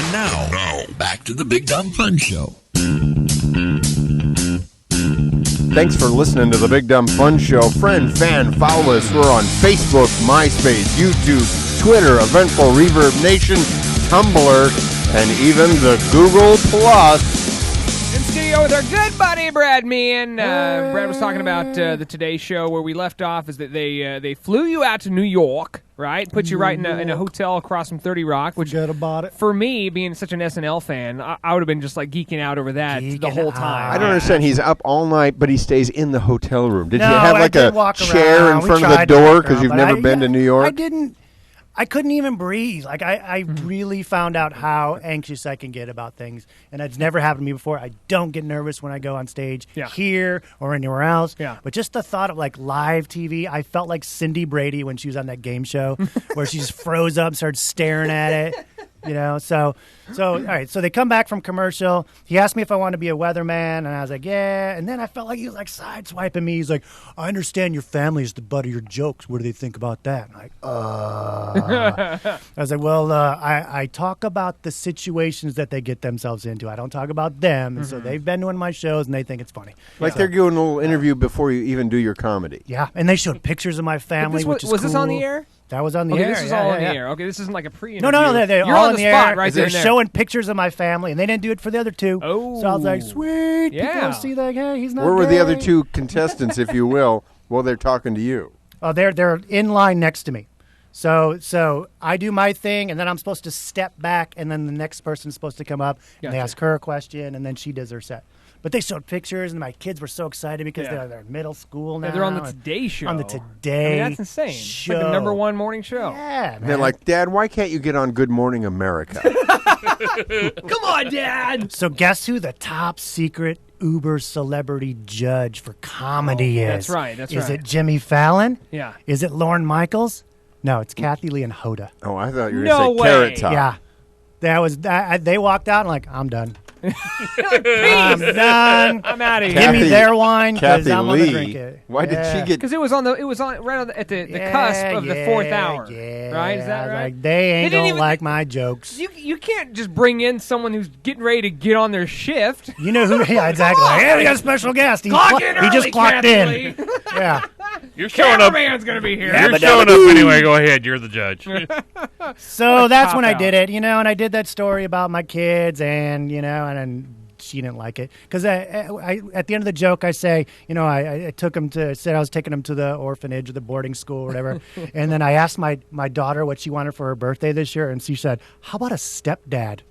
And now, back to the Big Dumb Fun Show. Thanks for listening to the Big Dumb Fun Show. Friend, fan, follow us. We're on Facebook, MySpace, YouTube, Twitter, Eventful, Reverb Nation, Tumblr, and even the Google Plus. In studio with our good buddy Brad Meehan. Brad was talking about the Today Show. Where we left off is that they flew you out to New York, right? Put you right in a hotel across from 30 Rock. Which, forget about it. For me, being such an SNL fan, I would have been just like geeking out over that the whole time. I don't understand. He's up all night, but he stays in the hotel room. Did No, you have I like did a walk chair around. in We front of the tried to door walk because around, you've but never been to New York? I couldn't even breathe. Like, I really found out how anxious I can get about things. And it's never happened to me before. I don't get nervous when I go on stage here or anywhere else. Yeah. But just the thought of, like, live TV, I felt like Cindy Brady when she was on that game show where she just froze up, started staring at it. You know, so all right. So they come back from commercial. He asked me if I wanted to be a weatherman, and I was like, yeah. And then I felt like he was like sideswiping me. He's like, I understand your family is the butt of your jokes. What do they think about that? I'm like, I was like, well, I talk about the situations that they get themselves into. I don't talk about them. And so they've been to one of my shows, and they think it's funny. Like they're doing a little interview before you even do your comedy. Yeah, and they showed pictures of my family, which is was cool. this on the air? That was on the okay, air. This is all on the air. Okay, this isn't like a pre-interview. No, they're You're all on the spot air. right They're there. Showing pictures of my family, and they didn't do it for the other two. Oh. So I was like, sweet. Yeah. People see that, hey, he's not Where were the other gay. two contestants, if you will, while they're talking to you? Oh, they're in line next to me. So I do my thing, and then I'm supposed to step back, and then the next person's supposed to come up, and they ask her a question, and then she does her set. But they showed pictures, and my kids were so excited because they're in middle school now. Yeah, they're on the Today Show. On the Today that's insane. Show. It's like the #1 morning show. Yeah, man. They're like, Dad, why can't you get on Good Morning America? Come on, Dad. So guess who the top secret Uber celebrity judge for comedy is? That's right. Is it Jimmy Fallon? Yeah. Is it Lorne Michaels? No, it's Kathy Lee and Hoda. Oh, I thought you were No going to say way. Carrot Top. Yeah. That was that. They walked out and like, I'm done. I'm done. I'm out of here. Give me their wine because Kathy I'm gonna Lee. drink it. Why did she get? Because it was on right at the cusp of the fourth hour. Yeah. Right? Is that I was right? Like, they ain't didn't gonna even- like my jokes. You can't just bring in someone who's getting ready to get on their shift. You know who? Yeah, exactly. Like, hey, we got a special guest. Clock in He just early, clocked Kathy in. Lee. Yeah. You're showing up. Cameraman's gonna be here. You're showing up anyway. Go ahead. You're the judge. So that's when I Cop did it, and I did that story about my kids, and and then she didn't like it because I at the end of the joke I say, I took him to said I was taking him to the orphanage or the boarding school or whatever, and then I asked my daughter what she wanted for her birthday this year, and she said, "How about a stepdad?"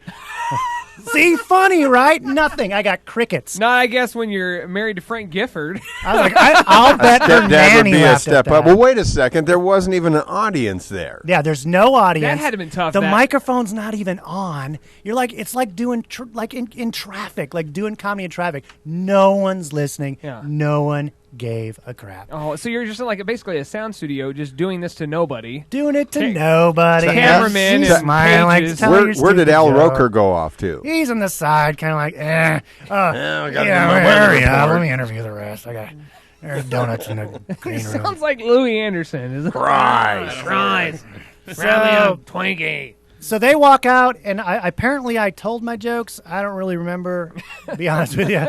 See, funny, right? Nothing. I got crickets. No, I guess when you're married to Frank Gifford. I was like, I'll bet her Stepdad would nanny be a laughed step at up. that. Well, wait a second. There wasn't even an audience there. Yeah, there's no audience. That had to been tough. The microphone's not even on. You're like, it's like doing like in traffic, like doing comedy in traffic. No one's listening. Yeah. No one gave a crap. Oh, so you're just like basically a sound studio, just doing this to nobody. Doing it to nobody. Cameraman She's and smiling like, pages. telling your Where did stupid Al joke. Roker go off to? He's on the side, kind of like, we gotta do my hurry weather up. report. Let me interview the rest. I got there's donuts in the green room. Sounds like Louis Anderson. Isn't it? Christ. So, Twinkie. So they walk out, and apparently I told my jokes. I don't really remember, to be honest with you.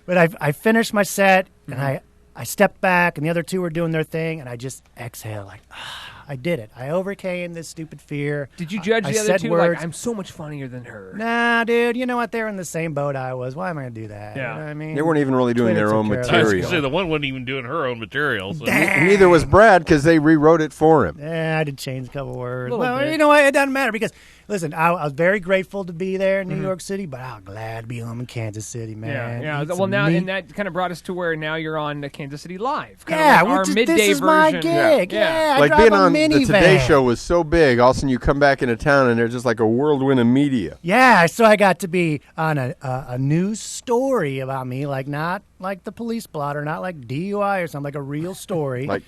But I finished my set, and I stepped back, and the other two were doing their thing, and I just exhaled, like, I did it. I overcame this stupid fear. Did you judge I the other said two? words. Like, I'm so much funnier than her. Nah, dude, you know what? They're in the same boat I was. Why am I going to do that? Yeah. You know what I mean? They weren't even really doing Twitter their own took care of that. I was material. gonna say the one wasn't even doing her own material. So. And neither was Brad because they rewrote it for him. Yeah, I did change a couple words. Little Well, bit. you know what? It doesn't matter because, listen, I was very grateful to be there in New York City, but I'm glad to be home in Kansas City, man. Yeah. Eat Well, some now meat. and that kind of brought us to where now you're on Kansas City Live. Kind Yeah, of like our which is, midday this is my version. gig. Yeah, I Like drive being a on the minivan. Today Show was so big, all of a sudden you come back into town and there's just like a whirlwind of media. Yeah, so I got to be on a news story about me, like not like the police blotter, not like DUI or something, like a real story. Like,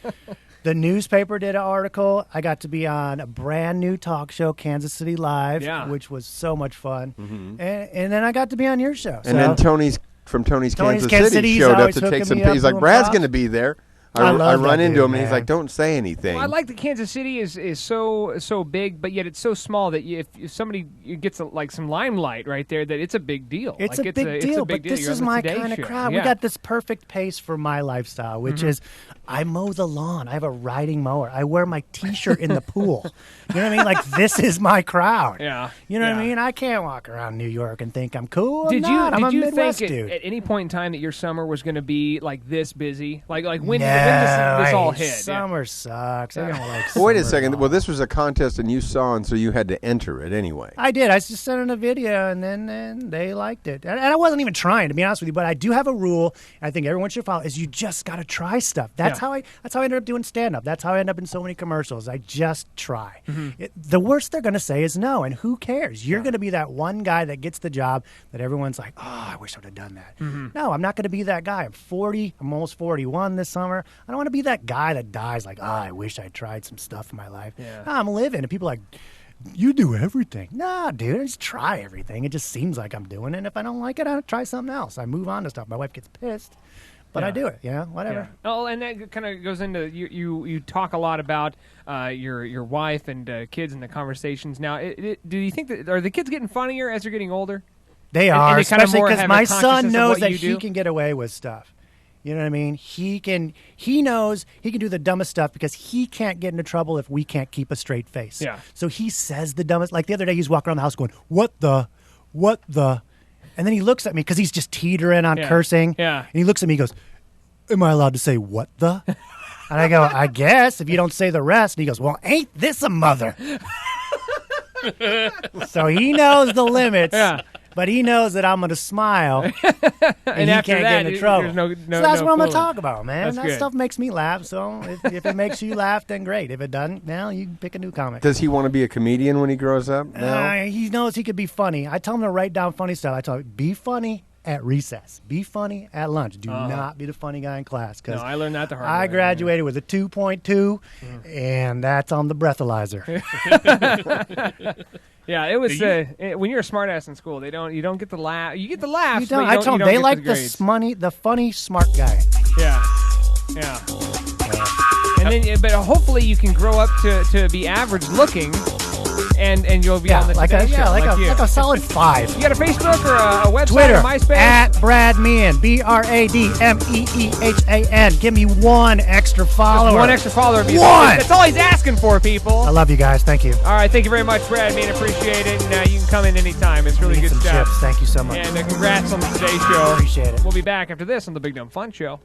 The newspaper did an article. I got to be on a brand new talk show, Kansas City Live, which was so much fun. And then I got to be on your show. and then Tony's Kansas Kansas City City's showed up always to take hooking some. me up, He's like, doing Brad's props. going to be there. I run into him, and he's like, "Don't say anything." Well, I like that Kansas City is so big, but yet it's so small that if somebody gets some limelight right there, that it's a big deal. It's a big deal, but this is my kind of crowd. Yeah. We got this perfect pace for my lifestyle, which is I mow the lawn. I have a riding mower. I wear my T-shirt in the pool. You know what I mean? Like, this is my crowd. Yeah. You know what I mean? I can't walk around New York and think I'm cool. Did I'm a you Midwest think dude. at any point in time that your summer was going to be like this busy? Like when did this all hit? Summer sucks. I don't like summer. Well, wait a second. Well, this was a contest, and you saw, and so you had to enter it anyway. I did. I just sent in a video, and then they liked it. And I wasn't even trying, to be honest with you. But I do have a rule, I think everyone should follow, is you just got to try stuff. That's how I ended up doing stand-up. That's how I ended up in so many commercials. I just try. The worst they're going to say is no, and who cares? You're going to be that one guy that gets the job that everyone's like, oh, I wish I would have done that. No, I'm not going to be that guy. I'm 40. I'm almost 41 this summer. I don't want to be that guy that dies like, I wish I tried some stuff in my life. Yeah. No, I'm living. And people are like, you do everything. Nah, dude, I just try everything. It just seems like I'm doing it. If I don't like it, I try something else. I move on to stuff. My wife gets pissed, but I do it. Whatever. Yeah. Oh, and that kind of goes into you talk a lot about your wife and kids in the conversations. Now, do you think that are the kids getting funnier as they're getting older? They are, especially because my son knows that he can get away with stuff. You know what I mean? He knows he can do the dumbest stuff because he can't get into trouble if we can't keep a straight face. Yeah. So he says the dumbest. Like the other day, he's walking around the house going, what the? And then he looks at me because he's just teetering on cursing. Yeah. And he looks at me and goes, am I allowed to say what the? And I go, I guess, if you don't say the rest. And he goes, well, ain't this a mother? So he knows the limits. Yeah. But he knows that I'm going to smile, and he can't get into trouble. So that's what I'm going to talk about, man. That stuff makes me laugh. So if it makes you laugh, then great. If it doesn't, now you can pick a new comic. Does he want to be a comedian when he grows up? He knows he could be funny. I tell him to write down funny stuff. I tell him, be funny at recess. Be funny at lunch. Do not be the funny guy in class. No, I learned that the hard way. I graduated with a 2.2, and that's on the breathalyzer. Yeah, it was when you're a smartass in school. You don't get the laugh. You get the laughs. You don't. I told them they like the funny smart guy. Yeah. And then, but hopefully you can grow up to be average looking, and you'll be on the like a solid 5. You got a Facebook or a website Twitter, or MySpace? At Brad Meehan, BradMeehan. Give me one extra follower. Just one extra follower. One! That's all he's asking for, people. I love you guys. Thank you. All right, thank you very much, Brad Meehan. Appreciate it. And you can come in anytime. It's really good stuff. Chips. Thank you so much. And congrats on the Today Show. Appreciate it. We'll be back after this on the Big Dumb Fun Show.